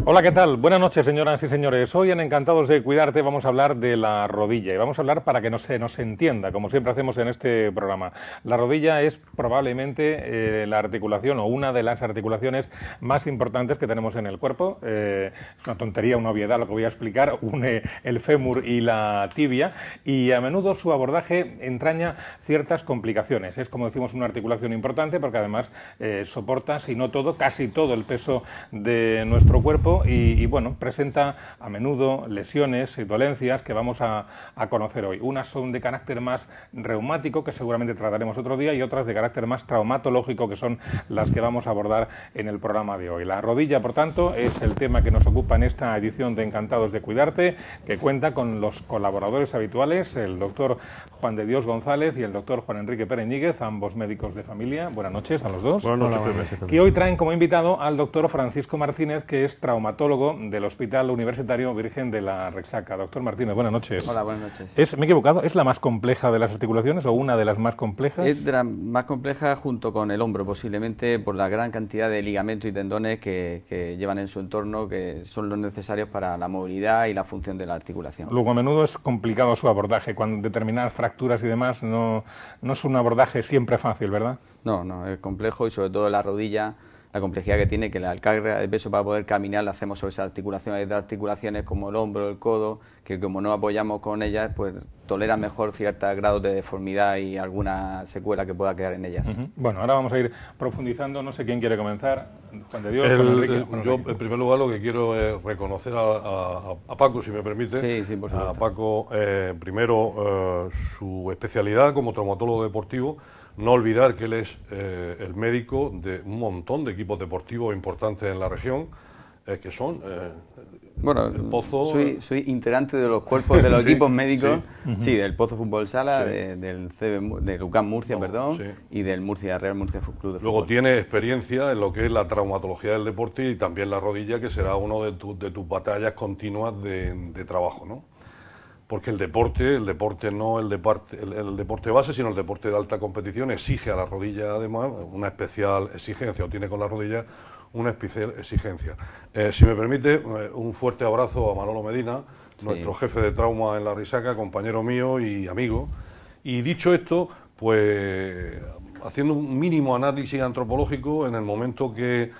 Hola, ¿qué tal? Buenas noches, señoras y señores. Hoy en Encantados de Cuidarte vamos a hablar de la rodilla y vamos a hablar para que nos entienda, como siempre hacemos en este programa. La rodilla es probablemente la articulación o una de las articulaciones más importantes que tenemos en el cuerpo. Es una tontería, una obviedad lo que voy a explicar. Une el fémur y la tibia y a menudo su abordaje entraña ciertas complicaciones. Es, como decimos, una articulación importante porque además soporta, si no todo, casi todo el peso de nuestro cuerpo y bueno, presenta a menudo lesiones y dolencias que vamos a conocer hoy. Unas son de carácter más reumático, que seguramente trataremos otro día, y otras de carácter más traumatológico, que son las que vamos a abordar en el programa de hoy. La rodilla, por tanto, es el tema que nos ocupa en esta edición de Encantados de Cuidarte, que cuenta con los colaboradores habituales, el doctor Juan de Dios González y el doctor Juan Enrique Pereñíguez, ambos médicos de familia. Buenas noches a los dos. Buenas noches. Que hoy traen como invitado al doctor Francisco Martínez, que es traumatólogo del Hospital Universitario Virgen de la Rexaca. Doctor Martínez, buenas noches. Hola, buenas noches. ¿Me he equivocado? ¿Es la más compleja de las articulaciones o una de las más complejas? Es de la más compleja junto con el hombro, posiblemente por la gran cantidad de ligamentos y tendones que llevan en su entorno, que son los necesarios para la movilidad y la función de la articulación. Luego, a menudo es complicado su abordaje. Cuando determinadas fracturas y demás, no es un abordaje siempre fácil, ¿verdad? No, es complejo, y sobre todo la rodilla, la complejidad que tiene, que la carga de peso para poder caminar la hacemos sobre esas articulaciones. Hay otras articulaciones como el hombro, el codo, que como no apoyamos con ellas, pues toleran mejor ciertos grados de deformidad y alguna secuela que pueda quedar en ellas. Bueno, ahora vamos a ir profundizando. No sé quién quiere comenzar. Juan de Dios, Juan Enrique. Yo, en primer lugar, lo que quiero es reconocer a Paco, si me permite. Sí, por supuesto. A Paco, primero, su especialidad como traumatólogo deportivo. No olvidar que él es el médico de un montón de equipos deportivos importantes en la región, que son bueno, el Pozo. Soy integrante de los cuerpos de los equipos médicos, sí, del Pozo Fútbol Sala, del UCAM Murcia, y del Real Murcia Club de Fútbol. Luego tiene experiencia en lo que es la traumatología del deporte y también la rodilla, que será uno de tus batallas continuas de trabajo, ¿no? Porque el deporte no el deporte base, sino el deporte de alta competición exige a la rodilla, además, una especial exigencia, o tiene con la rodilla una especial exigencia. Si me permite, un fuerte abrazo a Manolo Medina, nuestro jefe de trauma en la Risaca, compañero mío y amigo. Y dicho esto, pues haciendo un mínimo análisis antropológico, en el momento que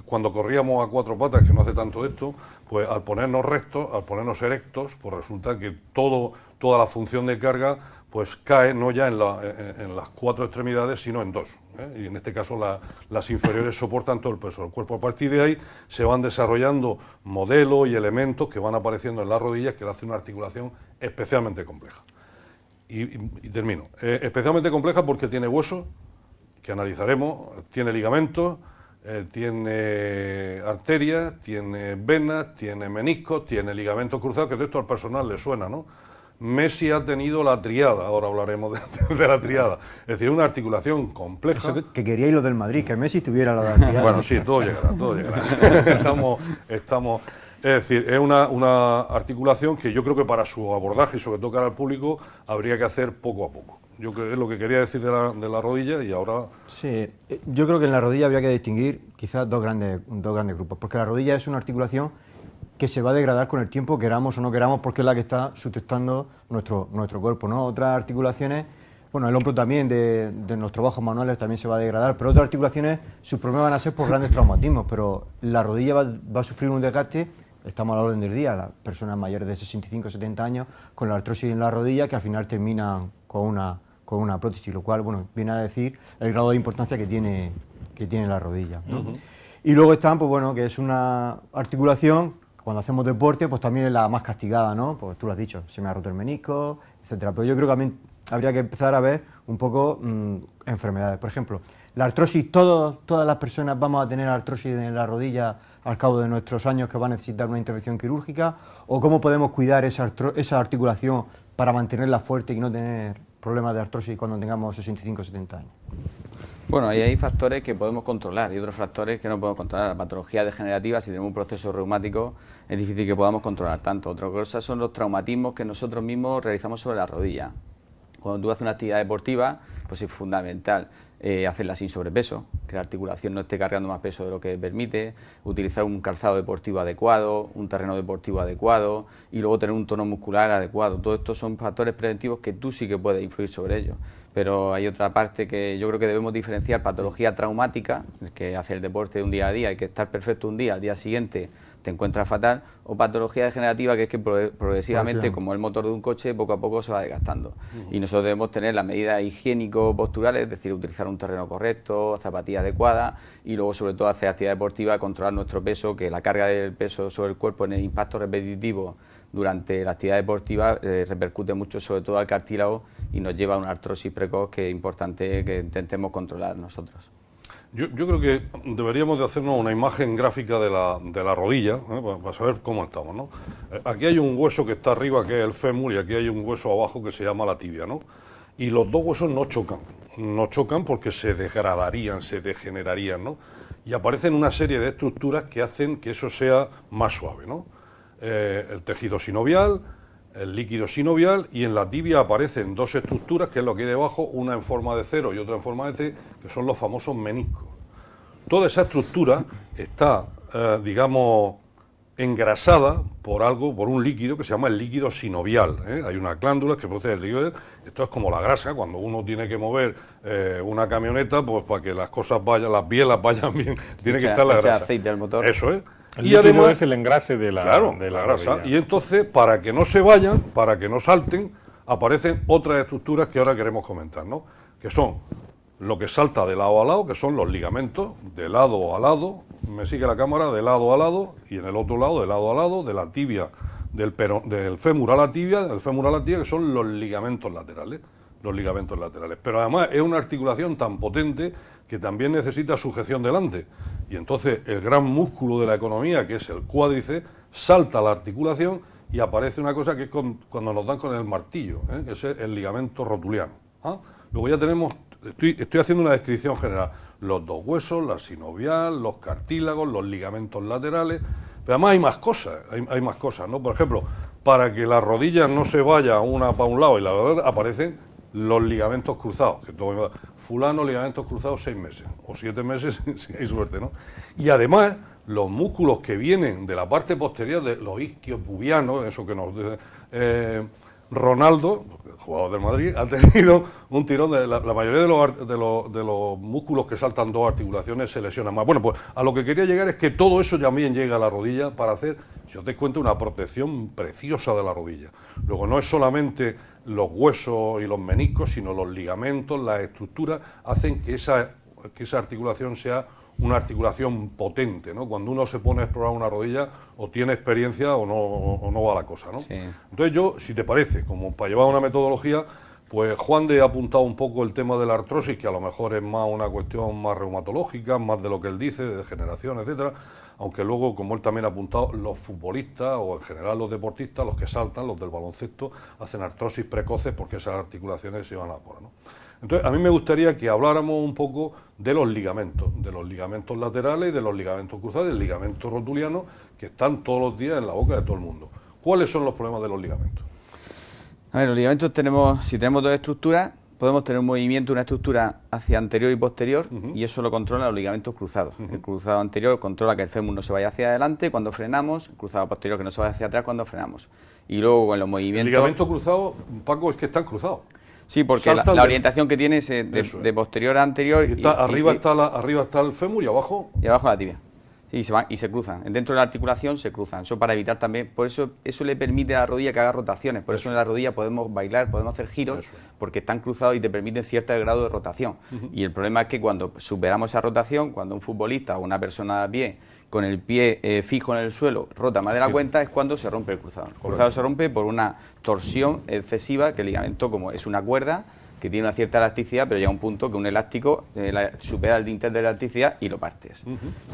cuando corríamos a cuatro patas, que no hace tanto esto, pues al ponernos rectos, al ponernos erectos, pues resulta que toda la función de carga pues cae no ya en las cuatro extremidades, sino en dos, y en este caso las inferiores soportan todo el peso del cuerpo. A partir de ahí se van desarrollando modelos y elementos que van apareciendo en las rodillas, que le hacen una articulación especialmente compleja. Y termino. Especialmente compleja porque tiene huesos, que analizaremos, tiene ligamentos, tiene arterias, tiene venas, tiene meniscos, tiene ligamentos cruzados, que de esto al personal le suena, ¿no? Messi ha tenido la triada, ahora hablaremos de la triada, es decir, una articulación compleja. Eso que queríais lo del Madrid, que Messi tuviera la triada. Bueno, sí, todo llegará. estamos, es decir, es una articulación que yo creo que para su abordaje y sobre todo cara al público habría que hacer poco a poco. Yo creo que es lo que quería decir de la rodilla y ahora... Sí, yo creo que en la rodilla habría que distinguir quizás dos grandes grupos, porque la rodilla es una articulación que se va a degradar con el tiempo, queramos o no queramos, porque es la que está sustentando nuestro cuerpo, ¿no? Otras articulaciones, bueno, el hombro también de los trabajos manuales también se va a degradar, pero otras articulaciones, sus problemas van a ser por grandes traumatismos, pero la rodilla va a sufrir un desgaste. Estamos a la orden del día, las personas mayores de 65 o 70 años con la artrosis en la rodilla, que al final terminan con una prótesis, lo cual, bueno, viene a decir el grado de importancia que tiene la rodilla, ¿no? Y luego están, pues bueno, que es una articulación, cuando hacemos deporte, pues también es la más castigada, ¿no? Pues tú lo has dicho, se me ha roto el menisco, etcétera. Pero yo creo que también habría que empezar a ver un poco enfermedades. Por ejemplo, la artrosis, todas las personas vamos a tener artrosis en la rodilla al cabo de nuestros años, que va a necesitar una intervención quirúrgica, o cómo podemos cuidar esa articulación para mantenerla fuerte y no tener problemas de artrosis cuando tengamos 65 o 70 años. Bueno, ahí hay factores que podemos controlar y otros factores que no podemos controlar. La patología degenerativa, si tenemos un proceso reumático, es difícil que podamos controlar tanto. Otra cosa son los traumatismos que nosotros mismos realizamos sobre la rodilla. Cuando tú haces una actividad deportiva, pues es fundamental hacerla sin sobrepeso, que la articulación no esté cargando más peso de lo que permite, utilizar un calzado deportivo adecuado, un terreno deportivo adecuado y luego tener un tono muscular adecuado. Todo esto son factores preventivos que tú sí que puedes influir sobre ellos. Pero hay otra parte que yo creo que debemos diferenciar: patología traumática, que hace el deporte de un día a día, hay que estar perfecto un día, al día siguiente te encuentras fatal, o patología degenerativa, que es que progresivamente, como el motor de un coche, poco a poco se va desgastando. Y nosotros debemos tener las medidas higiénico-posturales, es decir, utilizar un terreno correcto, zapatillas adecuadas y luego, sobre todo, hacer actividad deportiva, controlar nuestro peso, que la carga del peso sobre el cuerpo en el impacto repetitivo durante la actividad deportiva repercute mucho, sobre todo al cartílago, y nos lleva a una artrosis precoz que es importante que intentemos controlar nosotros. Yo creo que deberíamos de hacernos una imagen gráfica de la rodilla, para saber cómo estamos, ¿no? Aquí hay un hueso que está arriba, que es el fémur, y aquí hay un hueso abajo que se llama la tibia, ¿no? Y los dos huesos no chocan porque se degradarían, se degenerarían, ¿no? Y aparecen una serie de estructuras que hacen que eso sea más suave, ¿no? El tejido sinovial, el líquido sinovial, y en la tibia aparecen dos estructuras, que es lo que hay debajo, una en forma de cero y otra en forma de C, que son los famosos meniscos. Toda esa estructura está, digamos, engrasada por un líquido que se llama el líquido sinovial, ¿eh? Hay una glándula que produce el líquido. Esto es como la grasa, cuando uno tiene que mover una camioneta, pues para que las cosas vayan, las bielas vayan bien, tiene que estar la grasa. Aceite del motor. Eso es. Y además es el engrase de la, claro, de la grasa. rodilla. Y entonces, para que no se vayan, para que no salten, aparecen otras estructuras que ahora queremos comentar, ¿no? Que son lo que salta de lado a lado, que son los ligamentos, de lado a lado, me sigue la cámara, de lado a lado, y en el otro lado, de lado a lado, de la tibia, del fémur a la tibia, que son los ligamentos laterales. Pero además es una articulación tan potente que también necesita sujeción delante. Y entonces el gran músculo de la economía, que es el cuádriceps, salta la articulación y aparece una cosa que es cuando nos dan con el martillo, que es el ligamento rotuliano. Luego ya tenemos, estoy haciendo una descripción general, los dos huesos, la sinovial, los cartílagos, los ligamentos laterales, pero además hay más cosas, ¿no? Por ejemplo, para que las rodillas no se vaya una para un lado y la otra, aparecen los ligamentos cruzados, que todo, fulano ligamentos cruzados 6 meses o 7 meses si hay suerte, ¿no? Y además los músculos que vienen de la parte posterior, de los isquiopubianos, eso que nos Ronaldo, jugador del Madrid, ha tenido un tirón de la mayoría de los músculos que saltan dos articulaciones se lesionan más. Bueno, pues a lo que quería llegar es que todo eso también llega a la rodilla para hacer, si os dais cuenta, una protección preciosa de la rodilla. Luego no es solamente los huesos y los meniscos, sino los ligamentos, las estructuras, hacen que esa articulación sea una articulación potente, ¿no? Cuando uno se pone a explorar una rodilla, o tiene experiencia o no va la cosa, ¿no? Sí. Entonces yo, si te parece, como para llevar una metodología, pues Juan de ha apuntado un poco el tema de la artrosis, que a lo mejor es más una cuestión más reumatológica, más de lo que él dice, de degeneración, etcétera, aunque luego, como él también ha apuntado, los futbolistas o en general los deportistas, los que saltan, los del baloncesto, hacen artrosis precoces porque esas articulaciones se van a por, ¿no? Entonces, a mí me gustaría que habláramos un poco de los ligamentos laterales y de los ligamentos cruzados, del ligamento rotuliano, que están todos los días en la boca de todo el mundo. ¿Cuáles son los problemas de los ligamentos? A ver, los ligamentos si tenemos dos estructuras, podemos tener un movimiento, una estructura hacia anterior y posterior, y eso lo controlan los ligamentos cruzados. El cruzado anterior controla que el fémur no se vaya hacia adelante cuando frenamos, el cruzado posterior que no se vaya hacia atrás cuando frenamos. Y luego con los movimientos... El ligamento cruzado, Paco, es que están cruzados. Sí, porque la orientación que tiene es de posterior a anterior. Arriba está el fémur y abajo... Y abajo la tibia. Sí, y se cruzan. Dentro de la articulación se cruzan. Eso para evitar también... Por eso le permite a la rodilla que haga rotaciones. Por eso en la rodilla podemos bailar, podemos hacer giros, porque están cruzados y te permiten cierto grado de rotación. Y el problema es que cuando superamos esa rotación, cuando un futbolista o una persona a pie, con el pie fijo en el suelo, rota más de la cuenta, es cuando se rompe el cruzado. El cruzado se rompe por una torsión excesiva, que el ligamento, como es una cuerda, que tiene una cierta elasticidad, pero llega a un punto que un elástico supera el dintel de la elasticidad y lo partes.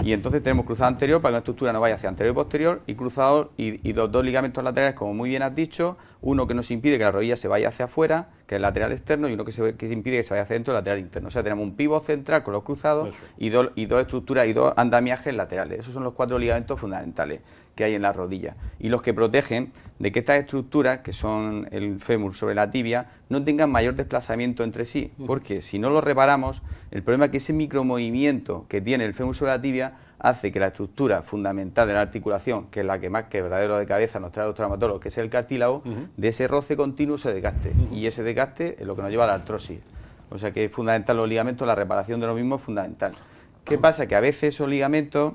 Y entonces tenemos cruzado anterior para que la estructura no vaya hacia anterior y posterior, y cruzado y los dos ligamentos laterales, como muy bien has dicho, uno que nos impide que la rodilla se vaya hacia afuera, que es el lateral externo, y uno que impide que se vaya hacia adentro, el lateral interno. O sea, tenemos un pívot central con los cruzados y dos estructuras y dos andamiajes laterales. Esos son los 4 ligamentos fundamentales que hay en la rodilla y los que protegen de que estas estructuras, que son el fémur sobre la tibia, no tengan mayor desplazamiento entre sí, porque si no lo reparamos, el problema es que ese micromovimiento que tiene el fémur sobre la tibia hace que la estructura fundamental de la articulación, que es la que más quebradero de cabeza nos trae los traumatólogos, que es el cartílago, de ese roce continuo se desgaste, y ese desgaste es lo que nos lleva a la artrosis. O sea que es fundamental los ligamentos, la reparación de los mismos es fundamental. ¿Qué pasa? Que a veces esos ligamentos,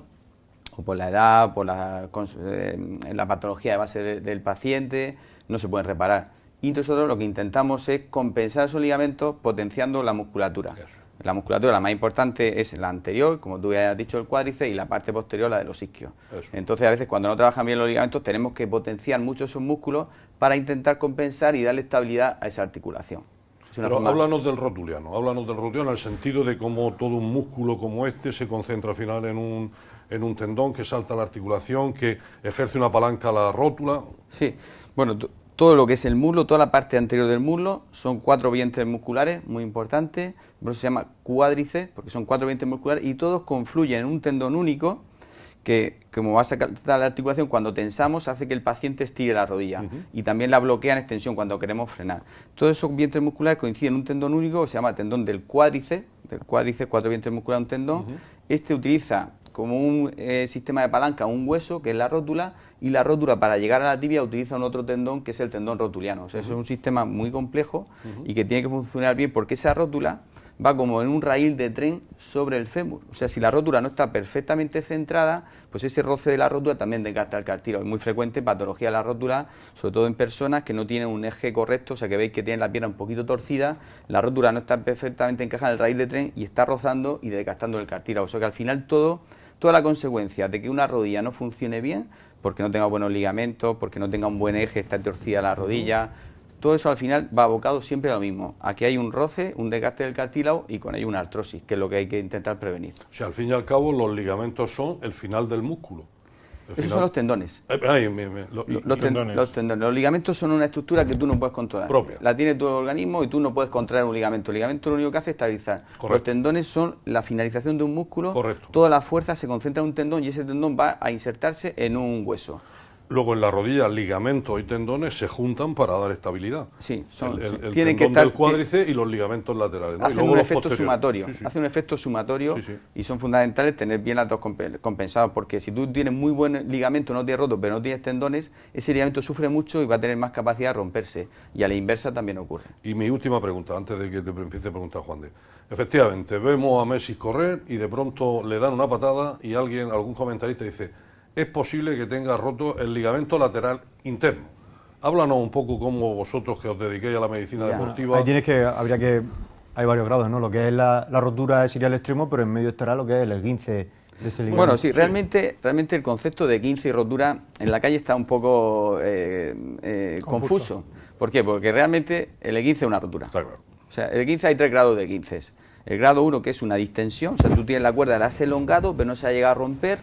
o por la edad, por la patología de base del paciente, no se pueden reparar. Y nosotros lo que intentamos es compensar esos ligamentos potenciando la musculatura. La musculatura, la más importante, es la anterior, como tú ya has dicho, el cuádriceps, y la parte posterior, la de los isquios. Entonces, a veces, cuando no trabajan bien los ligamentos, tenemos que potenciar mucho esos músculos para intentar compensar y darle estabilidad a esa articulación. Pero háblanos del rotuliano en el sentido de cómo todo un músculo como este se concentra al final en un tendón que salta la articulación, que ejerce una palanca a la rótula. Sí, bueno, todo lo que es el muslo, toda la parte anterior del muslo, son 4 vientres musculares muy importantes, por eso se llama cuádriceps, porque son 4 vientres musculares y todos confluyen en un tendón único que, como va a sacar la articulación, cuando tensamos hace que el paciente estire la rodilla y también la bloquea en extensión cuando queremos frenar. Todos esos vientres musculares coinciden en un tendón único que se llama tendón del cuádriceps, 4 vientres musculares, un tendón. Este utiliza como un sistema de palanca un hueso, que es la rótula, y la rótula para llegar a la tibia utiliza un otro tendón, que es el tendón rotuliano. O sea, eso es un sistema muy complejo y que tiene que funcionar bien, porque esa rótula va como en un raíl de tren sobre el fémur. O sea, si la rótula no está perfectamente centrada, pues ese roce de la rótula también desgasta el cartílago. Es muy frecuente patología de la rótula, sobre todo en personas que no tienen un eje correcto, o sea, que veis que tienen la pierna un poquito torcida, la rótula no está perfectamente encajada en el raíl de tren y está rozando y desgastando el cartílago. O sea, que al final toda la consecuencia de que una rodilla no funcione bien, porque no tenga buenos ligamentos, porque no tenga un buen eje, está torcida la rodilla, todo eso al final va abocado siempre a lo mismo. Aquí hay un roce, un desgaste del cartílago y con ello una artrosis, que es lo que hay que intentar prevenir. O sea, al fin y al cabo los ligamentos son el final del músculo. Esos son los tendones. Los tendones. Los ligamentos son una estructura que tú no puedes controlar. Propia. La tiene tu organismo y tú no puedes controlar un ligamento. El ligamento lo único que hace es estabilizar. Correcto. Los tendones son la finalización de un músculo. Correcto. Toda la fuerza se concentra en un tendón y ese tendón va a insertarse en un hueso. Luego en la rodilla, ligamentos y tendones se juntan para dar estabilidad. Sí, el tienen que tendón del cuádriceps y los ligamentos laterales, ¿no? Hacen un efecto sumatorio. Sí. Hacen un efecto sumatorio y son fundamentales tener bien las dos compensadas, porque si tú tienes muy buen ligamento, no tienes roto, pero no tienes tendones, ese ligamento sufre mucho y va a tener más capacidad de romperse. Y a la inversa también ocurre. Y mi última pregunta, antes de que te empiece a preguntar, Juan de. Efectivamente, vemos a Messi correr y de pronto le dan una patada y algún comentarista dice: es posible que tenga roto el ligamento lateral interno. Háblanos un poco cómo vosotros, que os dediquéis a la medicina deportiva. Ahí hay varios grados, ¿no? Lo que es la rotura sería el extremo, pero en medio estará lo que es el esguince de ese ligamento. Bueno, sí, realmente el concepto de esguince y rotura en la calle está un poco confuso. ¿Por qué? Porque realmente el esguince es una rotura. Está claro. O sea, el esguince hay 3 grados de esguinces. El grado 1, que es una distensión, o sea, tú tienes la cuerda, la has elongado, pero no se ha llegado a romper.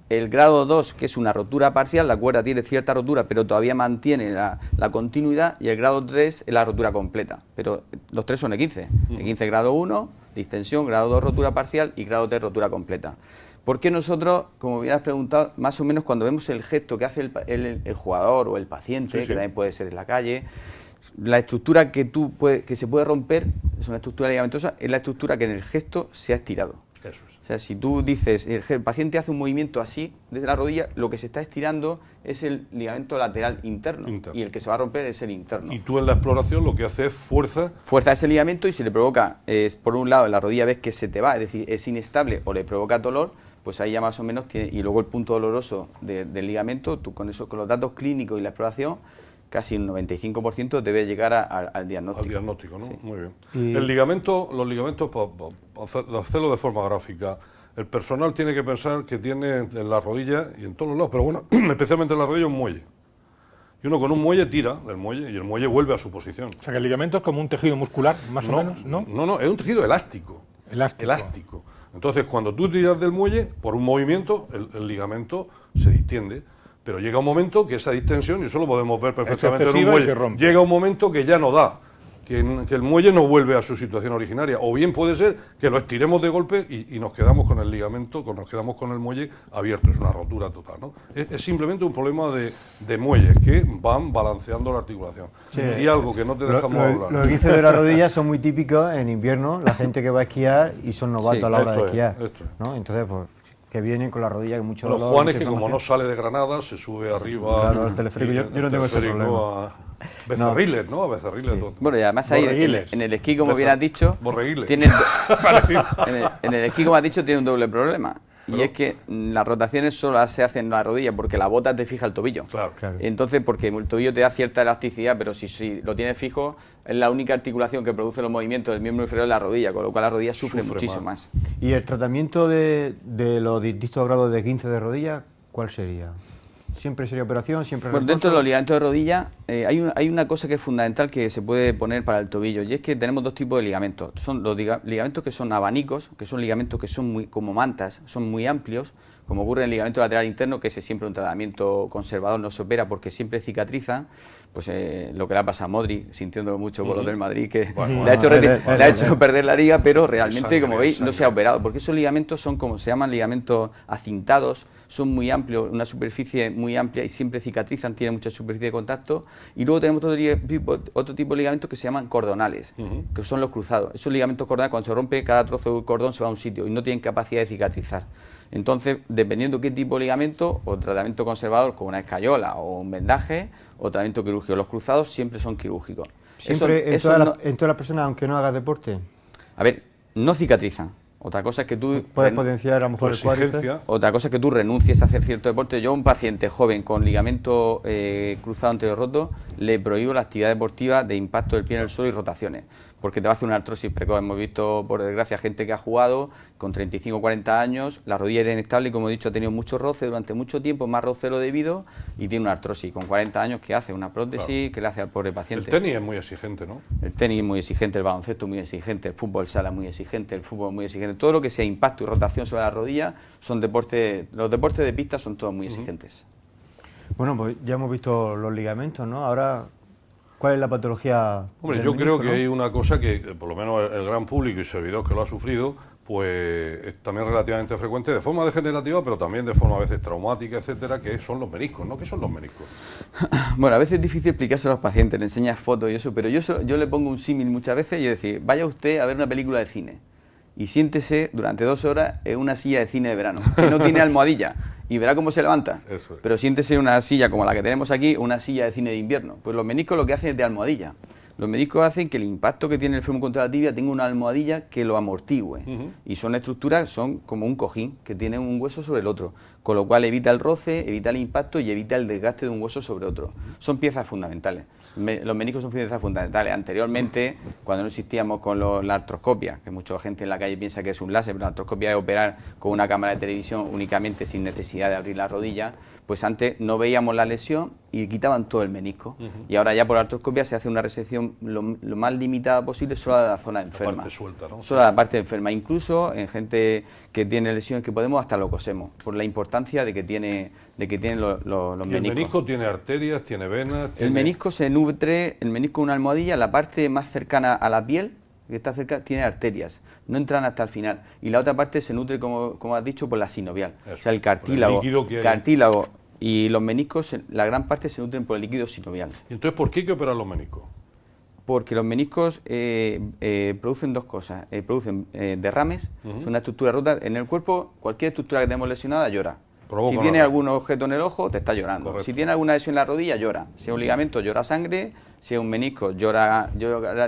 El grado 2, que es una rotura parcial, la cuerda tiene cierta rotura, pero todavía mantiene la continuidad, y el grado 3 es la rotura completa. Pero los 3 son esguince. Esguince grado 1, distensión, grado 2, rotura parcial, y grado 3, rotura completa. ¿Por qué nosotros, como bien has preguntado, más o menos cuando vemos el gesto que hace el jugador o el paciente, que también puede ser en la calle, la estructura que se puede romper, es una estructura ligamentosa, es la estructura que en el gesto se ha estirado. Eso es. O sea, si tú dices, el paciente hace un movimiento así, desde la rodilla, lo que se está estirando es el ligamento lateral interno. Y el que se va a romper es el interno. Y tú en la exploración lo que haces es fuerza Ese ligamento, y si le provoca, por un lado, en la rodilla ves que se te va, es decir, es inestable o le provoca dolor, pues ahí ya más o menos tiene. Y luego el punto doloroso del ligamento, tú con los datos clínicos y la exploración, casi un 95% debe llegar al diagnóstico. Al diagnóstico, ¿no? Sí. Muy bien. Los ligamentos, para hacerlo de forma gráfica, el personal tiene que pensar que tiene en la rodilla y en todos los lados, pero bueno, especialmente en la rodilla, un muelle. Y uno con un muelle tira del muelle y el muelle vuelve a su posición. O sea, que el ligamento es como un tejido muscular, más o menos, ¿no? No, es un tejido elástico. Entonces, cuando tú tiras del muelle, por un movimiento, el ligamento se distiende. pero llega un momento que esa distensión, y eso lo podemos ver perfectamente en un excesiva y se muelle, rompe. llega un momento que ya no da, que el muelle no vuelve a su situación originaria, o bien puede ser que lo estiremos de golpe y nos quedamos con el ligamento, nos quedamos con el muelle abierto, es una rotura total, ¿no? Es simplemente un problema de muelles que van balanceando la articulación. Sí. Y algo que no te dejamos hablar. Los esguinces de la rodilla son muy típicos en invierno, la gente que va a esquiar y son novatos Sí, a la hora de esto es, esquiar, esto es. ¿no? Entonces, pues, que vienen con la rodilla con mucho Los dolor. Juanes, mucha que como no inflamación. sale de Granada, se sube arriba. Claro, al teleférico, y yo el no tengo ese teleférico problema. a Becerriles, ¿no? A Becerriles. Sí. todo. Bueno, y además ahí Borreguiles. en el esquí, como bien has dicho, Borreguiles. tiene en el esquí, como has dicho, tiene un doble problema. Y es que las rotaciones solo se hacen en la rodilla porque la bota te fija el tobillo. Claro. Claro. Entonces, porque el tobillo te da cierta elasticidad, pero si lo tienes fijo, es la única articulación que produce los movimientos del miembro inferior de la rodilla, con lo cual la rodilla sufre muchísimo más. ¿Y el tratamiento de los distintos grados de esguince de rodilla, cuál sería? ¿Siempre sería operación? ¿Siempre Bueno, reposo? dentro de los ligamentos de rodilla hay una cosa que es fundamental que se puede poner para el tobillo, y es que tenemos dos tipos de ligamentos. Son los ligamentos que son abanicos, que son ligamentos que son muy como mantas, son muy amplios, como ocurre en el ligamento lateral interno, que es siempre un tratamiento conservador, no se opera porque siempre cicatriza. Pues lo que le ha pasado a Modric, sintiéndolo mucho por lo del Madrid, que le ha hecho perder la liga, pero realmente, como veis, no se ha operado, porque esos ligamentos son como se llaman ligamentos acintados, son muy amplios, una superficie muy amplia y siempre cicatrizan, tienen mucha superficie de contacto. Y luego tenemos otro tipo de ligamentos que se llaman cordonales, que son los cruzados. Esos ligamentos cordonales, cuando se rompe, cada trozo del cordón se va a un sitio y no tienen capacidad de cicatrizar. Entonces, dependiendo qué tipo de ligamento, o tratamiento conservador como una escayola o un vendaje, o tratamiento quirúrgico. Los cruzados siempre son quirúrgicos. ¿Siempre en todas las personas, aunque no hagas deporte? A ver, no cicatrizan. Otra cosa es que tú... Puedes potenciar a lo mejor el cuádriceps. Exigencia. Otra cosa es que tú renuncies a hacer cierto deporte. Yo a un paciente joven con ligamento cruzado anterior roto le prohíbo la actividad deportiva de impacto del pie en el suelo y rotaciones, porque te va a hacer una artrosis precoz. Hemos visto, por desgracia, gente que ha jugado con 35 o 40 años, la rodilla era inestable y, como he dicho, ha tenido mucho roce durante mucho tiempo, más roce lo debido, y tiene una artrosis. Con 40 años, ¿qué hace? Una prótesis, Claro. que le hace al pobre paciente. El tenis es muy exigente, ¿no? El tenis es muy exigente, el baloncesto es muy exigente, el fútbol sala es muy exigente, el fútbol es muy exigente. Todo lo que sea impacto y rotación sobre la rodilla son deportes, los deportes de pista son todos muy exigentes. Bueno, pues ya hemos visto los ligamentos, ¿no? Ahora, ¿cuál es la patología? Hombre, del yo creo menisco, que no? hay una cosa que, por lo menos el gran público y servidor que lo ha sufrido, pues es también relativamente frecuente, de forma degenerativa, pero también de forma a veces traumática, etcétera, que son los meniscos, ¿no? ¿Qué son los meniscos? Bueno, a veces es difícil explicárselo a los pacientes, le enseñas fotos y eso, pero yo le pongo un símil muchas veces y decir, vaya usted a ver una película de cine y siéntese durante 2 horas en una silla de cine de verano, que no tiene almohadilla, y verá cómo se levanta. Eso es. Pero siéntese en una silla como la que tenemos aquí, una silla de cine de invierno. Pues los meniscos lo que hacen es de almohadilla. Los meniscos hacen que el impacto que tiene el fémur contra la tibia tenga una almohadilla que lo amortigüe. Y son estructuras, son como un cojín, que tiene un hueso sobre el otro, con lo cual evita el roce, evita el impacto y evita el desgaste de un hueso sobre otro. Son piezas fundamentales. Los meniscos son piezas fundamentales. Anteriormente, cuando no existíamos con la artroscopia, que mucha gente en la calle piensa que es un láser, pero la artroscopia es operar con una cámara de televisión únicamente sin necesidad de abrir la rodilla, pues antes no veíamos la lesión y quitaban todo el menisco. Y ahora ya por artroscopia se hace una resección lo más limitada posible solo a la zona enferma. La parte suelta, ¿no? Solo a la parte enferma. Incluso en gente que tiene lesiones que podemos, hasta lo cosemos, por la importancia de que tienen los ¿Y el meniscos. menisco tiene arterias, tiene venas? El menisco se nutre, el menisco es una almohadilla, la parte más cercana a la piel, que está cerca, tiene arterias, no entran hasta el final. Y la otra parte se nutre, como has dicho, por la sinovial. Eso, o sea, el por el cartílago, líquido que hay. cartílago y los meniscos, la gran parte se nutren por el líquido sinovial. ¿Y entonces por qué hay que operar los meniscos? Porque los meniscos producen dos cosas. Producen derrames, son una estructura rota. En el cuerpo, cualquier estructura que tenemos lesionada llora. Provoca Si una tiene red. algún objeto en el ojo, te está llorando. Correcto. Si tiene alguna lesión en la rodilla, llora. Si es un ligamento, llora sangre. Si es un menisco, llora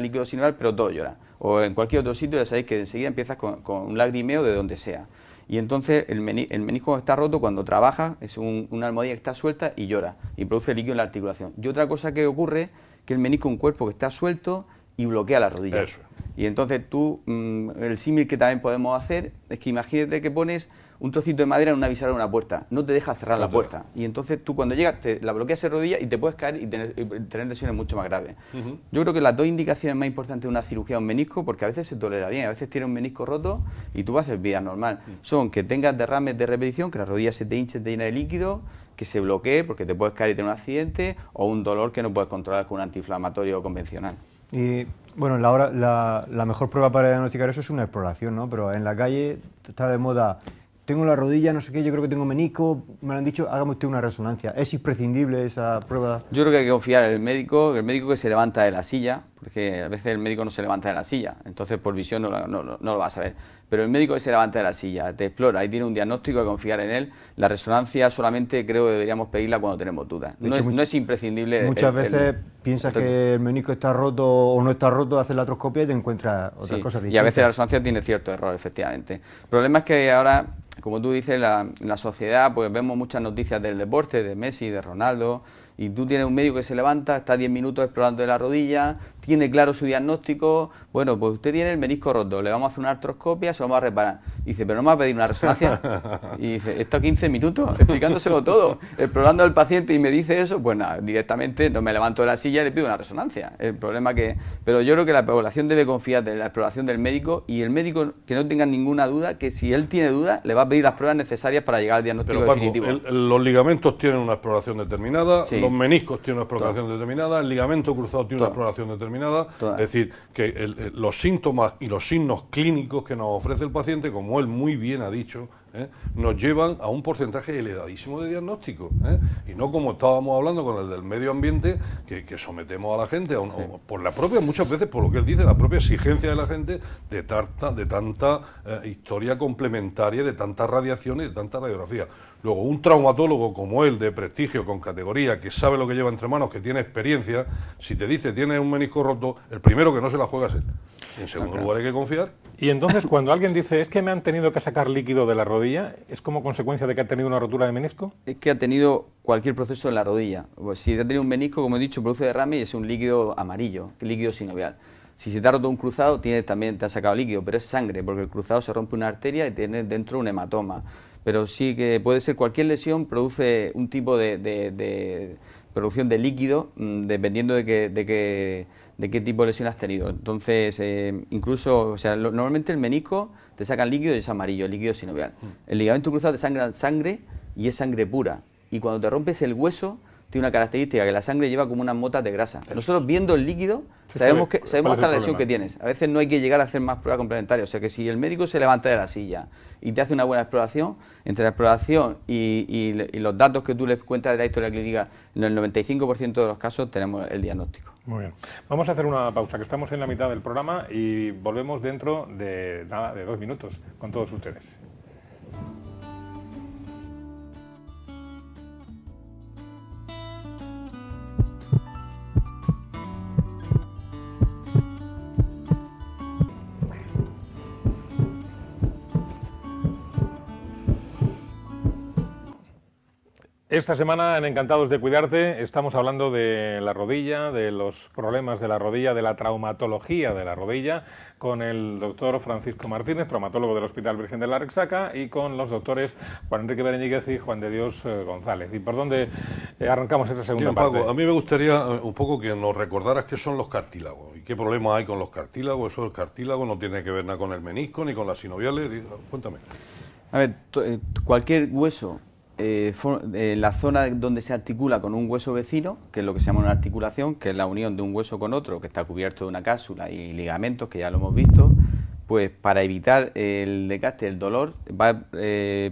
líquido sinovial, pero todo llora. O en cualquier otro sitio, ya sabéis que enseguida empiezas con un lagrimeo de donde sea. Y entonces el menisco está roto cuando trabaja, es una almohadilla que está suelta y llora. Y produce líquido en la articulación. Y otra cosa que ocurre, que el menisco es un cuerpo que está suelto y bloquea la rodilla. Eso. Y entonces tú, el símil que también podemos hacer es que imagínate que pones un trocito de madera en una bisagra de una puerta, no te deja cerrar la puerta. Y entonces tú cuando llegas te la bloqueas en rodilla y te puedes caer y tener lesiones mucho más graves. Yo creo que las dos indicaciones más importantes de una cirugía es un menisco, porque a veces se tolera bien, a veces tienes un menisco roto y tú vas a hacer vida normal. Son que tengas derrames de repetición, que la rodilla se te hinche, te llena de líquido, que se bloquee porque te puedes caer y tener un accidente, o un dolor que no puedes controlar con un antiinflamatorio convencional. Y bueno, la mejor prueba para diagnosticar eso es una exploración, ¿no? Pero en la calle está de moda, tengo la rodilla, no sé qué, yo creo que tengo menisco, me lo han dicho, hágame usted una resonancia. ¿Es imprescindible esa prueba? Yo creo que hay que confiar en el médico que se levanta de la silla, porque a veces el médico no se levanta de la silla, entonces por visión no lo vas a ver. Pero el médico que se levanta de la silla, te explora y tiene un diagnóstico, hay que confiar en él. La resonancia solamente creo que deberíamos pedirla cuando tenemos dudas. No es imprescindible. Muchas veces piensas que el menisco está roto o no está roto, haces la artroscopia y te encuentras otras cosas distintas. Y a veces la resonancia tiene cierto error, efectivamente. El problema es que ahora, como tú dices, en la sociedad pues vemos muchas noticias del deporte, de Messi, de Ronaldo, y tú tienes un médico que se levanta, está 10 minutos explorando de la rodilla, tiene claro su diagnóstico, bueno, pues usted tiene el menisco roto, le vamos a hacer una artroscopia, se lo vamos a reparar. Y dice, pero no me va a pedir una resonancia. Y dice, esto 15 minutos, explicándoselo todo, explorando al paciente y me dice eso, pues nada, directamente no me levanto de la silla y le pido una resonancia. El problema pero yo creo que la población debe confiar en la exploración del médico, y el médico que no tenga ninguna duda, que si él tiene dudas, le va a pedir las pruebas necesarias para llegar al diagnóstico definitivo. Los ligamentos tienen una exploración determinada, los meniscos tienen una exploración determinada, el ligamento cruzado tiene una exploración determinada. Es decir, que los síntomas y los signos clínicos que nos ofrece el paciente, como él muy bien ha dicho, nos llevan a un porcentaje elevadísimo de diagnóstico, y no como estábamos hablando con el del medio ambiente, que sometemos a la gente por la propia, muchas veces por lo que él dice, la propia exigencia de la gente de tanta historia complementaria, de tanta radiación y de tanta radiografía. Luego, un traumatólogo como él, de prestigio, con categoría, que sabe lo que lleva entre manos, que tiene experiencia, si te dice tienes un menisco roto, el primero que no se la juega es él. En segundo lugar, hay que confiar. Y entonces, cuando alguien dice, es que me han tenido que sacar líquido de la rodilla, ¿es como consecuencia de que ha tenido una rotura de menisco? Es que ha tenido cualquier proceso en la rodilla. Pues si ha tenido un menisco, como he dicho, produce derrame y es un líquido amarillo, líquido sinovial. Si se te ha roto un cruzado, también te ha sacado líquido, pero es sangre, porque el cruzado se rompe una arteria y tiene dentro un hematoma. Pero sí que puede ser cualquier lesión, produce un tipo de producción de líquido, dependiendo de qué tipo de lesión has tenido. Entonces, incluso, o sea, normalmente el menisco te sacan líquido y es amarillo, el líquido sinovial. El ligamento cruzado te sangra sangre y es sangre pura. Y cuando te rompes el hueso, tiene una característica, que la sangre lleva como unas motas de grasa. Nosotros, viendo el líquido, sabemos hasta la lesión que tienes. A veces no hay que llegar a hacer más pruebas complementarias. O sea que si el médico se levanta de la silla y te hace una buena exploración, entre la exploración y los datos que tú le cuentas de la historia clínica, en el 95% de los casos tenemos el diagnóstico. Muy bien. Vamos a hacer una pausa, que estamos en la mitad del programa y volvemos dentro de 2 minutos con todos ustedes. Esta semana en Encantados de Cuidarte estamos hablando de la rodilla, de los problemas de la rodilla, de la traumatología de la rodilla, con el doctor Francisco Martínez, traumatólogo del Hospital Virgen de la Rexaca, y con los doctores Juan Enrique Bereñíguez y Juan de Dios González. ¿Y por dónde arrancamos esta segunda parte? Paco, a mí me gustaría un poco que nos recordaras qué son los cartílagos y qué problema hay con los cartílagos. Eso del cartílago no tiene que ver nada con el menisco ni con las sinoviales. Cuéntame. A ver, cualquier hueso, la zona donde se articula con un hueso vecino, que es lo que se llama una articulación, que es la unión de un hueso con otro, que está cubierto de una cápsula y ligamentos, que ya lo hemos visto, pues para evitar el desgaste, el dolor, va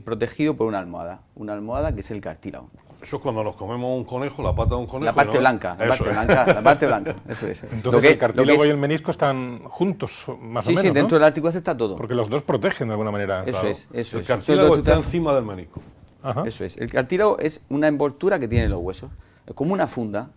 protegido por una almohada que es el cartílago. Eso es cuando nos comemos un conejo, la pata de un conejo. La parte blanca, la parte blanca, eso es. Entonces el cartílago y el menisco están juntos, más o menos, Sí, dentro ¿no? de la articulación está todo. Porque los dos protegen de alguna manera. Eso claro. es. El cartílago está encima del menisco. Ajá. Eso es. El cartílago es una envoltura que tienen los huesos. Es como una funda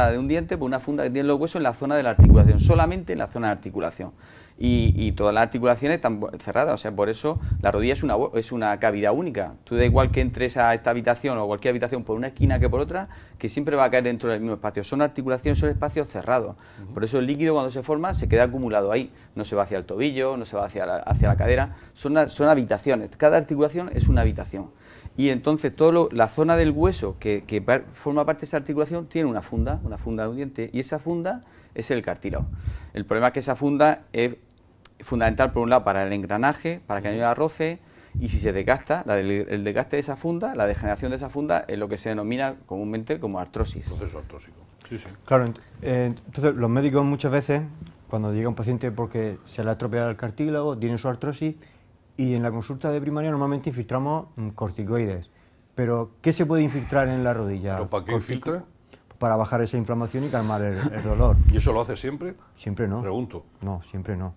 de un diente, pues una funda que tienen los huesos en la zona de la articulación, solamente en la zona de articulación. Y todas las articulaciones están cerradas, o sea, por eso la rodilla es una cavidad única. Tú da igual que entres a esta habitación o cualquier habitación por una esquina que por otra, que siempre va a caer dentro del mismo espacio. Son articulaciones, son espacios cerrados. Por eso el líquido cuando se forma se queda acumulado ahí. no se va hacia el tobillo, no se va hacia la cadera, son habitaciones, cada articulación es una habitación. Y entonces la zona del hueso que forma parte de esa articulación tiene una funda de un diente, y esa funda es el cartílago. El problema es que esa funda es fundamental, por un lado, para el engranaje, para que no haya roce, y si se desgasta, el desgaste de esa funda, la degeneración de esa funda, es lo que se denomina comúnmente como artrosis. Proceso artrósico. Sí, sí. Claro, entonces los médicos muchas veces, cuando llega un paciente porque se le ha estropeado el cartílago, tiene su artrosis, y en la consulta de primaria normalmente infiltramos corticoides. Pero, ¿qué se puede infiltrar en la rodilla? ¿Pero para qué infiltra? Para bajar esa inflamación y calmar el dolor. ¿Y eso lo hace siempre? Siempre no. Pregunto. No, siempre no.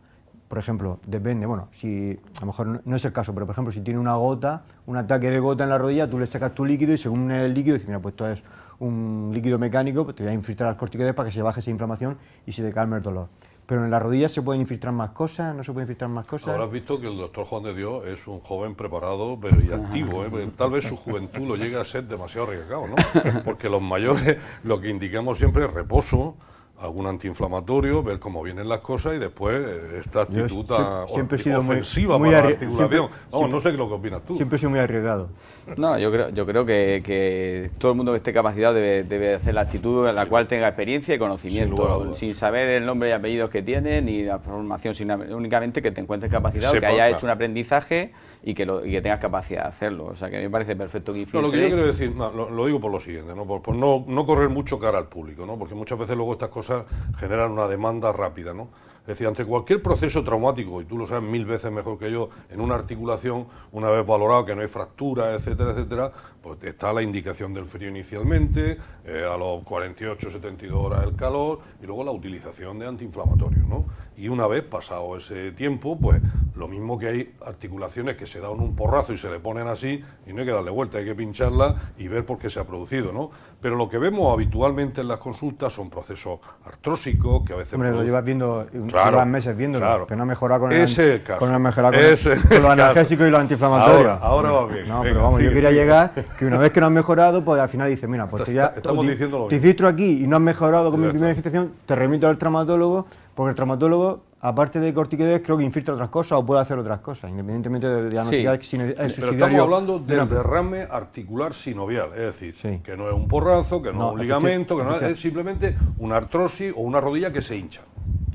Por ejemplo, depende, bueno, si a lo mejor no es el caso, pero por ejemplo, si tiene una gota, un ataque de gota en la rodilla, tú le sacas tu líquido y según el líquido dices, mira, pues esto es un líquido mecánico, pues te voy a infiltrar los corticoides para que se baje esa inflamación y se te calme el dolor. Pero en la rodilla se pueden infiltrar más cosas, no se pueden infiltrar más cosas. Ahora has visto que el doctor Juan de Dios es un joven preparado pero y activo, ¿eh? Tal vez su juventud lo llegue a ser demasiado arriesgado, ¿no? Porque los mayores lo que indicamos siempre es reposo, algún antiinflamatorio, ver cómo vienen las cosas y después esta actitud siempre he sido ofensiva muy para la articulación. Siempre, no sé lo que opinas tú. Siempre he sido muy arriesgado. No, yo creo que todo el mundo que esté capacitado debe hacer la actitud en la cual tenga experiencia y conocimiento, sin saber el nombre y apellidos que tiene, ni la formación, sino únicamente que te encuentres capacitado, que hayas hecho un aprendizaje y que tengas capacidad de hacerlo. O sea, que a mí me parece perfecto que infiltre. No, lo que yo quiero decir, lo digo por lo siguiente, ¿no? Por no correr mucho cara al público, ¿no? Porque muchas veces luego estas cosas generan una demanda rápida, ¿no? Es decir, ante cualquier proceso traumático, y tú lo sabes 1000 veces mejor que yo, en una articulación, una vez valorado que no hay fractura, etcétera, etcétera, pues está la indicación del frío inicialmente, a los 48, 72 horas el calor, y luego la utilización de antiinflamatorios, ¿no? Y una vez pasado ese tiempo, pues lo mismo que hay articulaciones que se dan un porrazo y se le ponen así, y no hay que darle vuelta, hay que pincharla y ver por qué se ha producido, ¿no? Pero lo que vemos habitualmente en las consultas son procesos artrósicos, que a veces... Hombre, lo llevas viendo, claro, llevas meses viéndolo, claro. que no ha mejorado con con los analgésicos y los antiinflamatorios. Ahora va bien. No, venga, pero vamos, sigue, yo quería sigue. llegar, que una vez que no has mejorado, pues al final dices, mira, pues Estamos diciendo lo te mismo. infiltro aquí y no has mejorado con Ya mi primera está. infiltración, te remito al traumatólogo, porque el traumatólogo, aparte de corticoides, creo que infiltra otras cosas o puede hacer otras cosas, independientemente de diagnosticar si es Pero subsidiario. estamos hablando del derrame articular sinovial, es decir, que no es un porrazo, que no es un ligamento, que no es simplemente una artrosis o una rodilla que se hincha.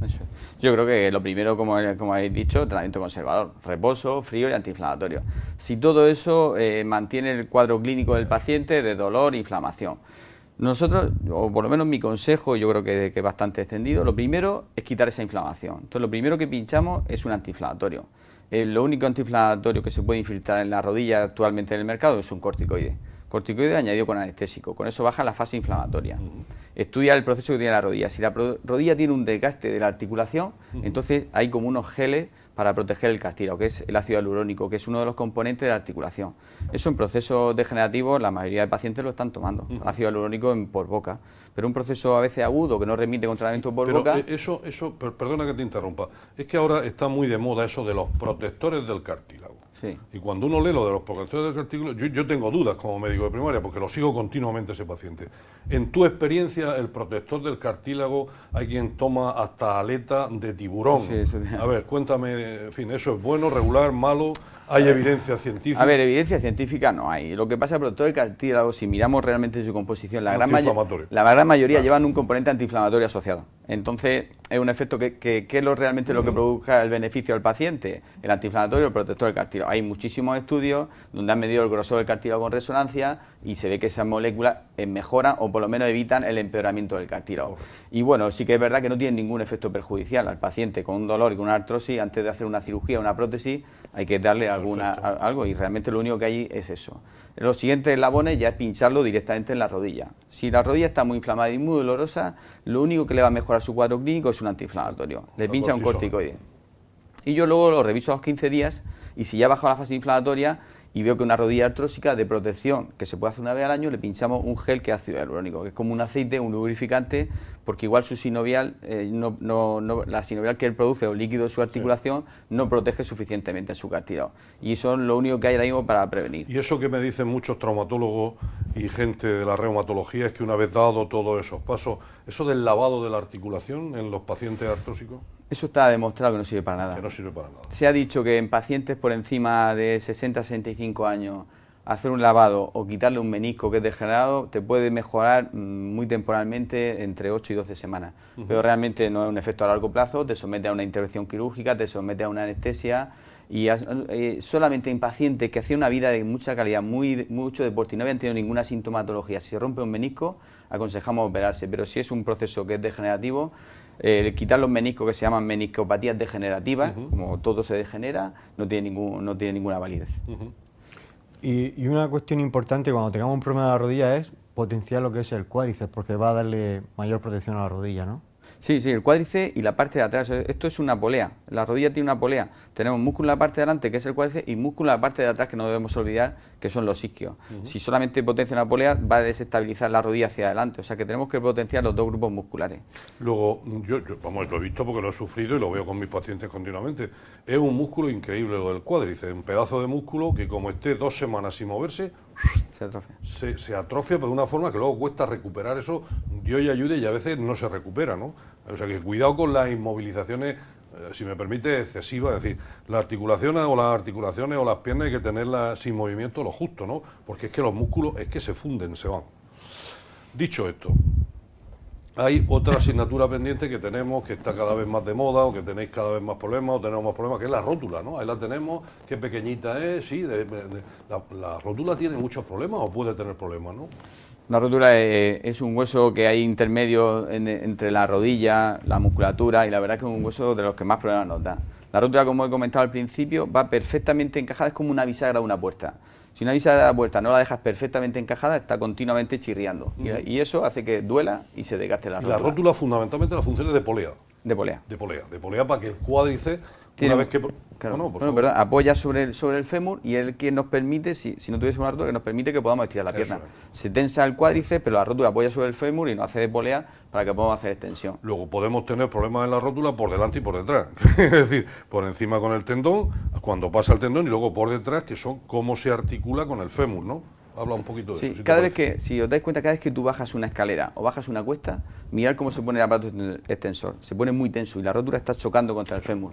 Eso. Yo creo que lo primero, como habéis dicho, tratamiento conservador, reposo, frío y antiinflamatorio. Si todo eso mantiene el cuadro clínico del paciente de dolor e inflamación. Nosotros, o por lo menos mi consejo, yo creo que es bastante extendido, lo primero es quitar esa inflamación. Entonces lo primero que pinchamos es un antiinflamatorio. Lo único antiinflamatorio que se puede infiltrar en la rodilla actualmente en el mercado es un corticoide. Corticoide añadido con anestésico, con eso baja la fase inflamatoria. Estudia el proceso que tiene la rodilla. Si la rodilla tiene un desgaste de la articulación, entonces hay como unos geles para proteger el cartílago, que es el ácido hialurónico, que es uno de los componentes de la articulación. Eso en procesos degenerativos la mayoría de pacientes lo están tomando, ácido hialurónico por boca. Pero un proceso a veces agudo que no remite con tratamiento por boca... Eso, perdona que te interrumpa, es que ahora está muy de moda eso de los protectores del cartílago. Sí. Y cuando uno lee lo de los protectores del cartílago, yo tengo dudas como médico de primaria, porque lo sigo continuamente ese paciente. En tu experiencia, el protector del cartílago, hay quien toma hasta aleta de tiburón. Sí, eso A ver, cuéntame, en fin, ¿eso es bueno, regular, malo? ¿Hay evidencia científica? A ver, evidencia científica no hay. Lo que pasa es que el protector del cartílago, si miramos realmente su composición, la gran mayoría llevan un componente antiinflamatorio asociado. Entonces, es un efecto que es realmente lo que provoca el beneficio al paciente, el antiinflamatorio y el protector del cartílago. Hay muchísimos estudios donde han medido el grosor del cartílago con resonancia y se ve que esas moléculas mejoran o por lo menos evitan el empeoramiento del cartílago. Y bueno, sí que es verdad que no tienen ningún efecto perjudicial al paciente con un dolor y con una artrosis. Antes de hacer una cirugía o una prótesis hay que darle algo y realmente lo único que hay es eso. Los siguientes eslabones ya es pincharlo directamente en la rodilla. Si la rodilla está muy inflamada y muy dolorosa, lo único que le va a mejorar su cuadro clínico es un antiinflamatorio. Le pincha un corticoide. Y yo luego lo reviso a los 15 días y si ya ha bajado la fase inflamatoria y veo que una rodilla artrósica de protección que se puede hacer una vez al año, le pinchamos un gel que es ácido hialurónico, que es como un aceite, un lubrificante porque igual su sinovial, la sinovial que él produce o líquido de su articulación no protege suficientemente su cartílago. Y eso es lo único que hay ahora mismo para prevenir. Y eso que me dicen muchos traumatólogos y gente de la reumatología es que una vez dado todos esos pasos, eso del lavado de la articulación en los pacientes artrósicos... Eso está demostrado que no sirve para nada. Que no sirve para nada. Se ha dicho que en pacientes por encima de 60-65 años hacer un lavado o quitarle un menisco que es degenerado te puede mejorar muy temporalmente entre 8 y 12 semanas. Pero realmente no es un efecto a largo plazo, te somete a una intervención quirúrgica, te somete a una anestesia y solamente en pacientes que hacían una vida de mucha calidad, mucho deporte y no habían tenido ninguna sintomatología, si se rompe un menisco aconsejamos operarse, pero si es un proceso que es degenerativo, quitar los meniscos que se llaman meniscopatías degenerativas, como todo se degenera, no tiene ninguna validez. Y una cuestión importante cuando tengamos un problema de la rodilla es potenciar lo que es el cuádriceps, porque va a darle mayor protección a la rodilla, ¿no? Sí, el cuádriceps y la parte de atrás. Esto es una polea. La rodilla tiene una polea. Tenemos músculo en la parte de delante, que es el cuádriceps, y músculo en la parte de atrás, que no debemos olvidar, que son los isquios. Si solamente potencia una polea, va a desestabilizar la rodilla hacia adelante. O sea que tenemos que potenciar los dos grupos musculares. Luego, yo lo he visto porque lo he sufrido y lo veo con mis pacientes continuamente. Es un músculo increíble lo del cuádriceps. Un pedazo de músculo que como esté 2 semanas sin moverse... Se atrofia, pero de una forma que luego cuesta recuperar eso. Dios y ayude y a veces no se recupera, ¿no? O sea que cuidado con las inmovilizaciones, si me permite, excesivas. Es decir, las articulaciones o las piernas hay que tenerlas sin movimiento lo justo, ¿no? Porque es que los músculos es que se funden, se van. Dicho esto, hay otra asignatura pendiente que tenemos, que está cada vez más de moda, o que tenéis cada vez más problemas, o tenemos más problemas, que es la rótula, ¿no? Ahí la tenemos, qué pequeñita es, sí, la rótula tiene muchos problemas o puede tener problemas, ¿no? La rótula es un hueso que hay intermedio entre la rodilla, la musculatura, y la verdad que es un hueso de los que más problemas nos da. La rótula, como he comentado al principio, va perfectamente encajada, es como una bisagra de una puerta. Si una bisagra de la puerta no la dejas perfectamente encajada, está continuamente chirriando. Y eso hace que duela y se desgaste la rótula. La rótula, fundamentalmente, la función es de polea. De polea. De polea para que el cuádriceps, una vez que... Claro. Perdón, apoya sobre el fémur y es el que nos permite, si no tuviese una rótula, que nos permite que podamos estirar la pierna. Se tensa el cuádriceps, pero la rótula apoya sobre el fémur y nos hace de polea para que podamos hacer extensión. Luego podemos tener problemas en la rótula por delante y por detrás. Es decir, por encima con el tendón, cuando pasa el tendón, y luego por detrás, que son cómo se articula con el fémur, ¿no? Habla un poquito de eso. Si os dais cuenta, cada vez que tú bajas una escalera o bajas una cuesta, mirad cómo se pone el aparato extensor. Se pone muy tenso y la rótula está chocando contra el fémur.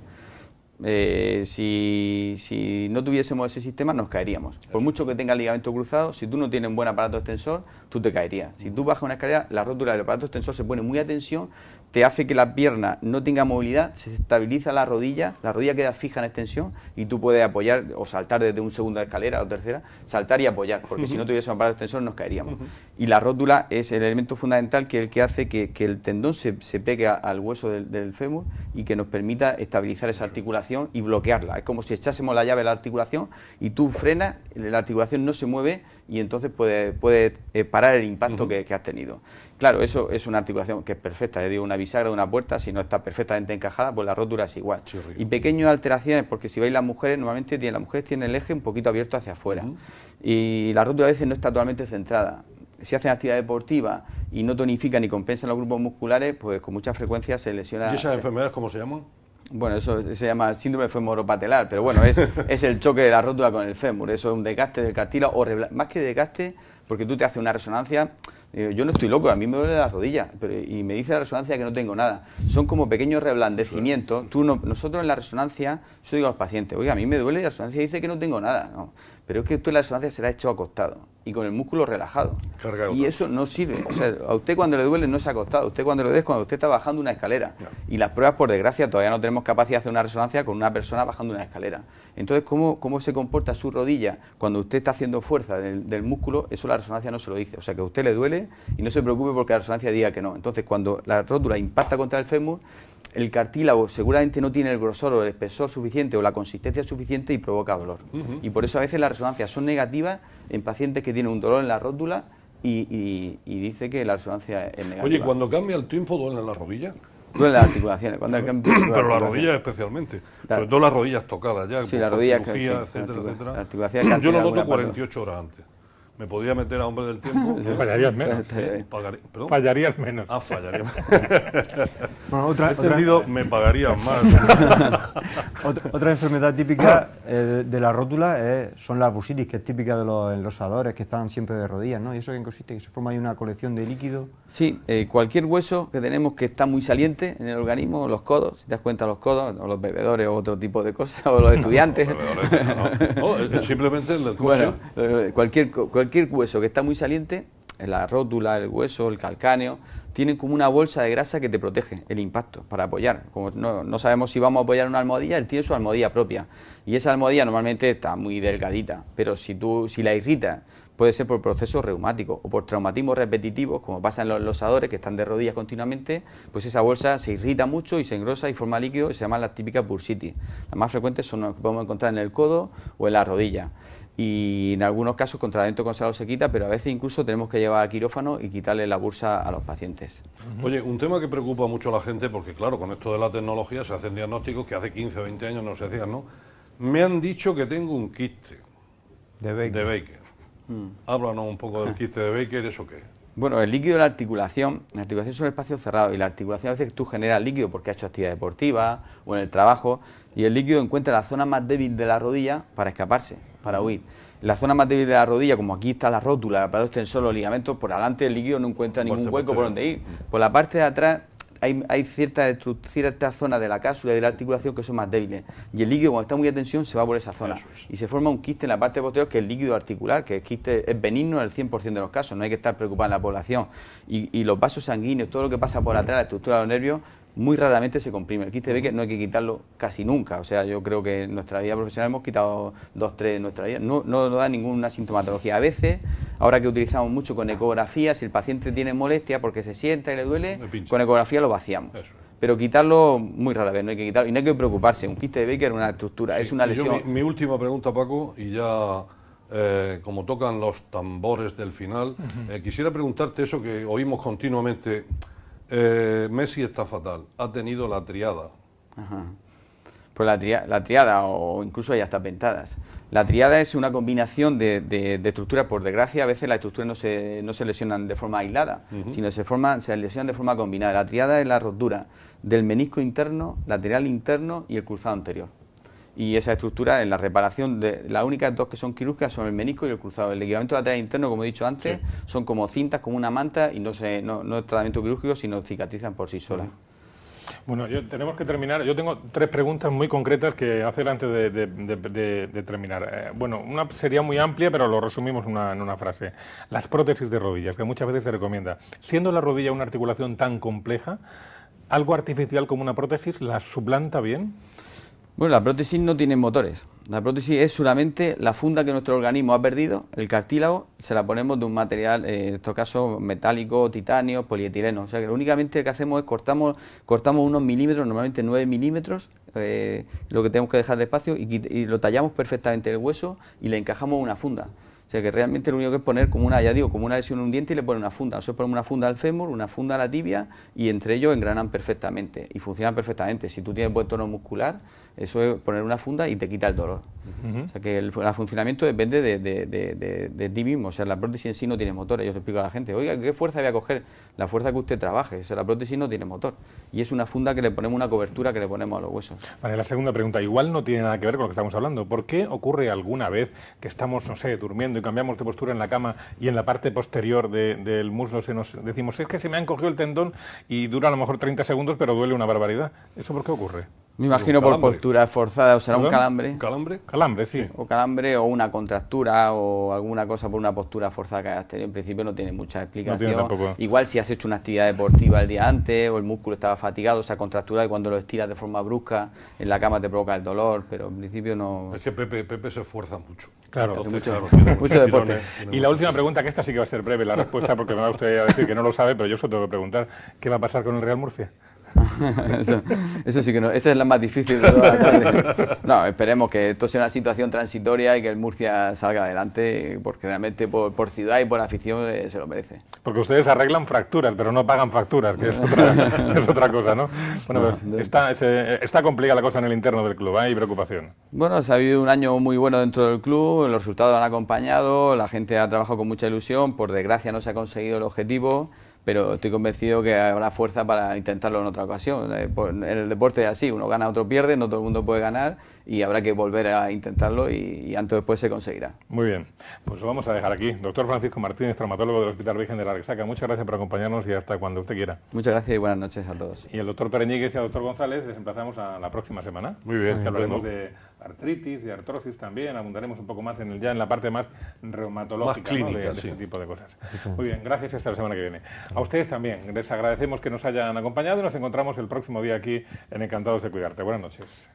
Si no tuviésemos ese sistema nos caeríamos. Por mucho que tenga el ligamento cruzado, si tú no tienes un buen aparato extensor, tú te caerías. Si tú bajas una escalera, la rótula del aparato extensor se pone muy a tensión, te hace que la pierna no tenga movilidad, se estabiliza la rodilla queda fija en extensión y tú puedes apoyar o saltar desde un segundo de escalera o tercera, saltar y apoyar, porque si no tuviésemos un aparato extensor nos caeríamos. Y la rótula es el elemento fundamental que es el que hace que el tendón se pegue al hueso del fémur y que nos permita estabilizar esa articulación y bloquearla. Es como si echásemos la llave a la articulación y tú frenas, la articulación no se mueve y entonces puede parar el impacto que has tenido. Claro, eso es una articulación que es perfecta, le digo, una bisagra de una puerta, si no está perfectamente encajada, pues la rótula es igual. Y pequeñas alteraciones, porque si veis las mujeres, normalmente las mujeres tienen el eje un poquito abierto hacia afuera y la rótula a veces no está totalmente centrada. Si hacen actividad deportiva y no tonifican ni compensan los grupos musculares, pues con mucha frecuencia se lesiona. ¿Y esas enfermedades cómo se llaman? Bueno, eso se llama síndrome femoropatelar, pero bueno, es el choque de la rótula con el fémur, eso es un desgaste del cartílago, o más que desgaste, porque tú te haces una resonancia, yo no estoy loco, a mí me duele la rodilla, y me dice la resonancia que no tengo nada. Son como pequeños reblandecimientos. Nosotros en la resonancia, yo digo a los pacientes, oiga, a mí me duele y la resonancia dice que no tengo nada. No, pero es que usted la resonancia se la ha hecho acostado y con el músculo relajado. Y eso no sirve. O sea, a usted cuando le duele no se ha acostado, a usted cuando le duele es cuando usted está bajando una escalera. Y las pruebas, por desgracia, todavía no tenemos capacidad de hacer una resonancia con una persona bajando una escalera. Entonces, ¿cómo se comporta su rodilla cuando usted está haciendo fuerza del músculo? Eso la resonancia no se lo dice. O sea, que a usted le duele y no se preocupe porque la resonancia diga que no. Entonces, cuando la rótula impacta contra el fémur, el cartílago seguramente no tiene el grosor o el espesor suficiente o la consistencia suficiente y provoca dolor. Y por eso a veces las resonancias son negativas en pacientes que tienen un dolor en la rótula y dice que la resonancia es negativa. Oye, cuando cambia el tiempo, ¿duelen las rodillas? Duelen las articulaciones. Pero las rodillas especialmente. Sobre todo las rodillas tocadas ya. Sí, las rodillas, cirugía, etcétera, etcétera. Yo lo noto 48 horas antes. me podría meter a Hombre del Tiempo. Fallarías menos. ¿Perdón? Fallarías menos. Ah, fallaría menos. Bueno, otra Me pagarían más. otra enfermedad típica de la rótula son las bursitis, que es típica de los enlosadores que están siempre de rodillas, ¿no? ¿Y eso en qué consiste? ¿Que se forma ahí una colección de líquido? Sí, cualquier hueso que tenemos que está muy saliente en el organismo, los codos, si te das cuenta, los codos, o los bebedores o otro tipo de cosas, o los estudiantes. No, simplemente el del coche. Bueno, cualquier hueso que está muy saliente, la rótula, el hueso, el calcáneo, tienen como una bolsa de grasa que te protege el impacto para apoyar. Como no sabemos si vamos a apoyar una almohadilla, él tiene su almohadilla propia. Y esa almohadilla normalmente está muy delgadita, pero si la irritas, puede ser por procesos reumáticos o por traumatismos repetitivos, como pasa en los enlosadores que están de rodillas continuamente, pues esa bolsa se irrita mucho y se engrosa y forma líquido y se llaman las típicas bursitis. Las más frecuentes son las que podemos encontrar en el codo o en la rodilla. Y en algunos casos con tratamiento con sal se quita, pero a veces incluso tenemos que llevar al quirófano y quitarle la bursa a los pacientes. Oye, un tema que preocupa mucho a la gente, porque claro, con esto de la tecnología se hacen diagnósticos que hace 15 o 20 años no se hacían, ¿no? Me han dicho que tengo un quiste De Baker. Háblanos un poco del quiste de Baker, ¿eso qué es? Bueno, el líquido de la articulación son espacios cerrados y la articulación a veces tú generas líquido porque has hecho actividad deportiva o en el trabajo y el líquido encuentra la zona más débil de la rodilla para escaparse, para huir. La zona más débil de la rodilla, como aquí está la rótula, el aparato extensor, los ligamentos, por adelante el líquido no encuentra ningún hueco por donde ir. Por la parte de atrás hay ciertas zonas de la cápsula y de la articulación que son más débiles. Y el líquido, cuando está muy a tensión, se va por esa zona. Y se forma un quiste en la parte posterior, que es el líquido articular, que el quiste es benigno en el 100% de los casos, no hay que estar preocupado en la población. Y los vasos sanguíneos, todo lo que pasa por atrás, la estructura de los nervios, muy raramente se comprime. El quiste de Baker no hay que quitarlo casi nunca. O sea, yo creo que en nuestra vida profesional hemos quitado 2, 3 en nuestra vida. No da ninguna sintomatología. A veces, ahora que utilizamos mucho con ecografía, si el paciente tiene molestia porque se sienta y le duele, con ecografía lo vaciamos. Pero quitarlo muy rara vez, no hay que quitarlo. Y no hay que preocuparse. Un quiste de Baker es una estructura, es una lesión. Mi última pregunta, Paco, y ya como tocan los tambores del final, quisiera preguntarte eso que oímos continuamente. Messi está fatal, ha tenido la triada. Ajá. Pues la triada, o incluso hay hasta ventadas. La triada es una combinación de estructuras. Por desgracia, a veces las estructuras no se lesionan de forma aislada, sino se lesionan de forma combinada. La triada es la rotura del menisco interno, lateral interno y el cruzado anterior. Y esa estructura, en la reparación, las únicas dos que son quirúrgicas son el menisco y el cruzado. El ligamento lateral interno, como he dicho antes, son como cintas, como una manta, y no es tratamiento quirúrgico, sino cicatrizan por sí solas. Bueno, tenemos que terminar. Yo tengo 3 preguntas muy concretas que hacer antes de terminar. Bueno, una sería muy amplia, pero lo resumimos en una frase. Las prótesis de rodillas, que muchas veces se recomienda. Siendo la rodilla una articulación tan compleja, ¿algo artificial como una prótesis la suplanta bien? Bueno, la prótesis no tiene motores. La prótesis es solamente la funda que nuestro organismo ha perdido, el cartílago, se la ponemos de un material, en estos casos metálico, titanio, polietileno. O sea que únicamente que hacemos es cortamos unos milímetros, normalmente 9 milímetros, lo que tenemos que dejar de espacio, y lo tallamos perfectamente el hueso y le encajamos una funda. O sea que realmente lo único que es poner como una lesión en un diente y le ponen una funda. Nosotros ponemos una funda al fémur, una funda a la tibia y entre ellos engranan perfectamente y funcionan perfectamente. Si tú tienes buen tono muscular, eso es poner una funda y te quita el dolor. O sea que el funcionamiento depende de ti mismo. O sea, la prótesis en sí no tiene motor. Yo te explico a la gente, oiga, ¿qué fuerza voy a coger? La fuerza que usted trabaje. O sea, la prótesis no tiene motor. Y es una funda que le ponemos, una cobertura que le ponemos a los huesos. Vale, la segunda pregunta, igual no tiene nada que ver con lo que estamos hablando. ¿Por qué ocurre alguna vez que estamos, no sé, durmiendo y cambiamos de postura en la cama y en la parte posterior del muslo decimos, es que se me ha encogido el tendón y dura a lo mejor 30 segundos, pero duele una barbaridad? ¿Eso por qué ocurre? Me imagino por postura forzada, o será un calambre. ¿Calambre? Calambre, sí. O calambre o una contractura o alguna cosa por una postura forzada que hayas tenido. En principio no tiene mucha explicación. No tiene Igual si has hecho una actividad deportiva el día antes o el músculo estaba fatigado, esa contractura y cuando lo estiras de forma brusca en la cama te provoca el dolor, pero en principio no... Es que Pepe se esfuerza mucho. Claro, entonces, mucho deporte. Y la última pregunta, que esta sí que va a ser breve la respuesta porque me va usted a decir que no lo sabe, pero yo solo tengo que preguntar, ¿qué va a pasar con el Real Murcia? Eso sí que no, esa es la más difícil de todas las tardes. No, esperemos que esto sea una situación transitoria y que el Murcia salga adelante, porque realmente por ciudad y por afición se lo merece. Porque ustedes arreglan fracturas, pero no pagan facturas, que es otra cosa, ¿no? Bueno, pues está complicada la cosa en el interno del club, hay preocupación. Bueno, se ha habido un año muy bueno dentro del club, los resultados han acompañado, la gente ha trabajado con mucha ilusión, por desgracia no se ha conseguido el objetivo, pero estoy convencido que habrá fuerza para intentarlo en otra ocasión. En el deporte es así, uno gana, otro pierde, no todo el mundo puede ganar y habrá que volver a intentarlo y antes o después se conseguirá. Muy bien, pues lo vamos a dejar aquí. Doctor Francisco Martínez, traumatólogo del Hospital Virgen de la Resaca, muchas gracias por acompañarnos y hasta cuando usted quiera. Muchas gracias y buenas noches a todos. Y el doctor Pereñíguez y el doctor González les emplazamos a la próxima semana. Muy bien. Que hablaremos de artritis, de artrosis también, abundaremos un poco más ya en la parte más reumatológica, más clínica, ¿no? de ese tipo de cosas. Muy bien, gracias, hasta la semana que viene. A ustedes también, les agradecemos que nos hayan acompañado y nos encontramos el próximo día aquí en Encantados de Cuidarte. Buenas noches.